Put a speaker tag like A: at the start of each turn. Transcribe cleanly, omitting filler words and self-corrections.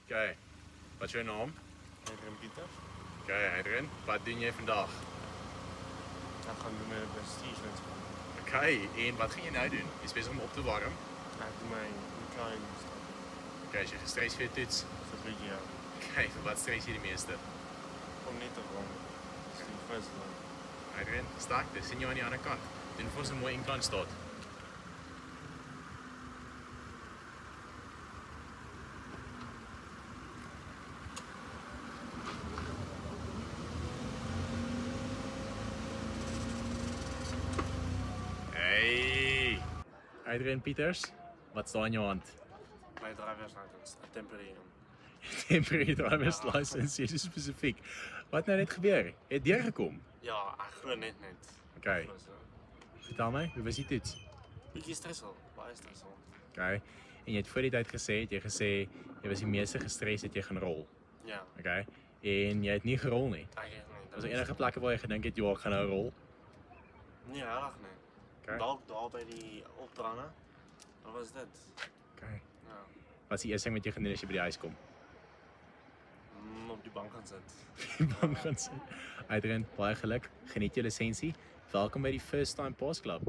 A: Oké, wat is je naam?
B: Adrian Pieter.
A: Oké, Adrian, wat doe je vandaag?
B: Dan gaan we met bestuursles gaan.
A: Oké, en wat ga je nou doen? Je is bezig om op te warmen?
B: Ik doe mijn klein stap.
A: Oké, is je gestrest voor je toets?
B: Dat is een beetje, ja.
A: Oké, voor wat stress je de meeste?
B: Gewoon niet te rond. Dat is die first one.
A: Adrian, sterkte, sien je aan die andere kant. Doen voor ons een mooi inkant staat. Hey! Adrian Pieters, wat staat in je hand?
B: Mijn driver's license, temporary.
A: Temporary driver's license, is specifiek. Wat nou net gebeur? Het je deurgekom?
B: Ja, eigenlijk net niet.
A: Oké. Vertel mij, hoe was die toets?
B: Beetje stressvol, baie stressvol.
A: Oké. En je hebt voor die tijd gezegd, je was die meeste gestrest dat je gaan rol.
B: Ja,
A: Oké. En je hebt niet gerol nie.
B: eigenlijk niet.
A: Was er enige plekken waar je gedink het, joh, ik ga nou rol?
B: Nee, eigenlijk niet.
A: Oké.
B: Daar bij die opdrannen, dat was dit.
A: Oké.
B: Ja.
A: Wat is die eerste ding wat je gaan doen als je bij die huis komt?
B: Op die bank gaan zitten.
A: Die bank gaan zitten. Adrian, baie geluk. Geniet je licensie. Welkom bij die First Time Pass Club.